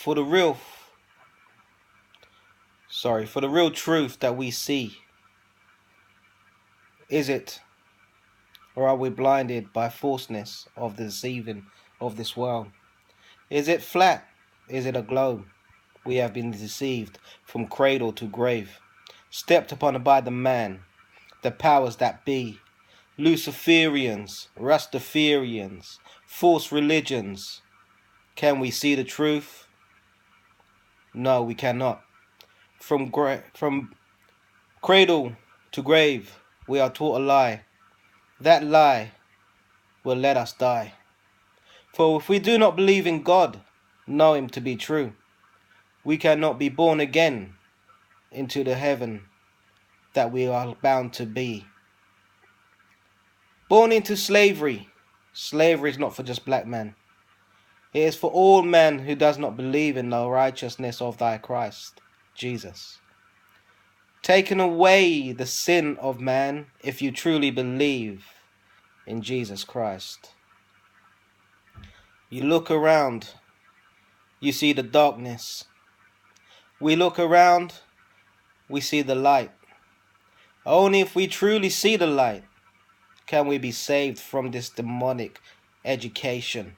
for the real truth that we see? Is it, or are we blinded by falseness of the deceiving of this world? Is it flat? Is it a globe? We have been deceived from cradle to grave, stepped upon by the man, the powers that be, Luciferians, Rastafarians, false religions. Can we see the truth? No, we cannot. From cradle to grave, we are taught a lie. That lie will let us die. For if we do not believe in God, know Him to be true, we cannot be born again into the heaven that we are bound to be. Born into slavery. Slavery is not for just black men. It is for all men who does not believe in the righteousness of thy Christ, Jesus. Taken away the sin of man if you truly believe in Jesus Christ. You look around, you see the darkness. We look around, we see the light. Only if we truly see the light can we be saved from this demonic education.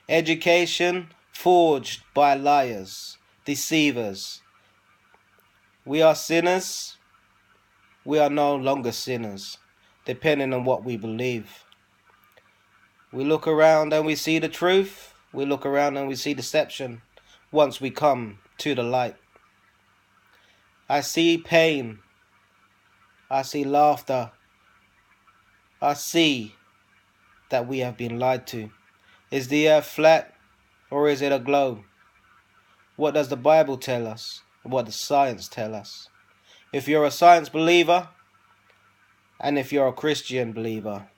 Education forged by liars, deceivers. We are sinners. We are no longer sinners, depending on what we believe. We look around and we see the truth. We look around and we see deception once we come to the light. I see pain. I see laughter. I see that we have been lied to. Is the earth flat or is it a globe? What does the Bible tell us? What does science tell us? If you're a science believer and if you're a Christian believer,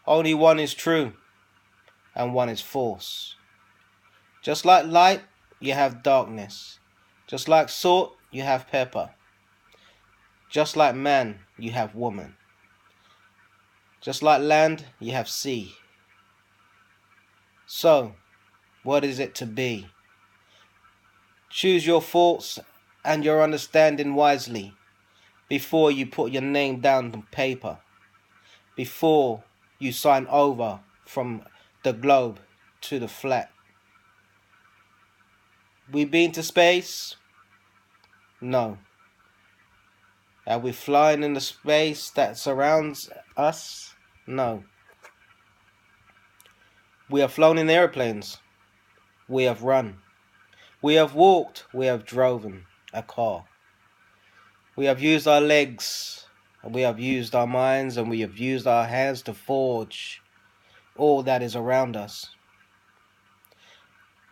only one is true and one is false. Just like light, you have darkness. Just like salt, you have pepper. Just like man, you have woman. Just like land, you have sea. So, what is it to be? Choose your thoughts and your understanding wisely before you put your name down on paper, before you sign over from the globe to the flat. We been to space? No. Are we flying in the space that surrounds us? No. We have flown in airplanes. We have run. We have walked. We have driven a car. We have used our legs. We have used our minds, and we have used our hands to forge all that is around us.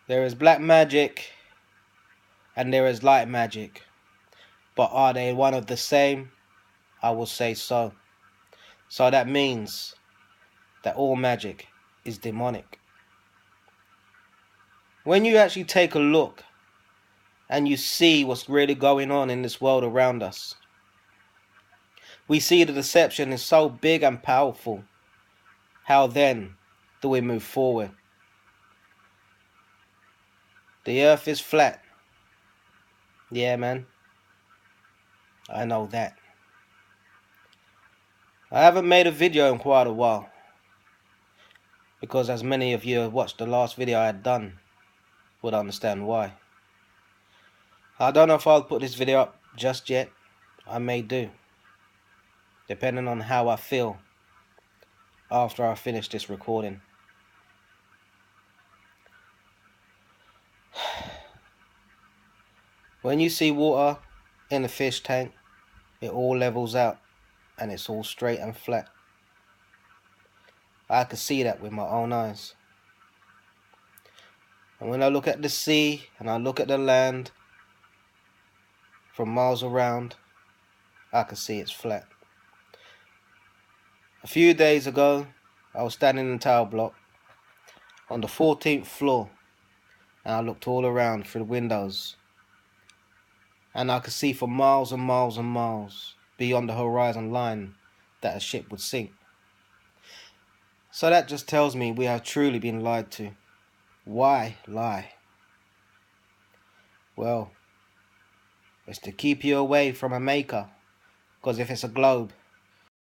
There is black magic and there is light magic. But are they one of the same? I will say so. So that means that all magic is demonic. When you actually take a look and you see what's really going on in this world around us, we see the deception is so big and powerful. How then do we move forward? The earth is flat. Yeah, man. I know that. I haven't made a video in quite a while, because as many of you have watched the last video I had done would understand why. I don't know if I'll put this video up just yet. I may do, depending on how I feel after I finish this recording. When you see water in a fish tank, it all levels out and it's all straight and flat. I could see that with my own eyes. And when I look at the sea and I look at the land from miles around, I can see it's flat. A few days ago, I was standing in the tower block on the 14th floor, and I looked all around through the windows, and I could see for miles and miles and miles beyond the horizon line that a ship would sink. So that just tells me we have truly been lied to. Why lie? Well, it's to keep you away from a maker, 'cause if it's a globe,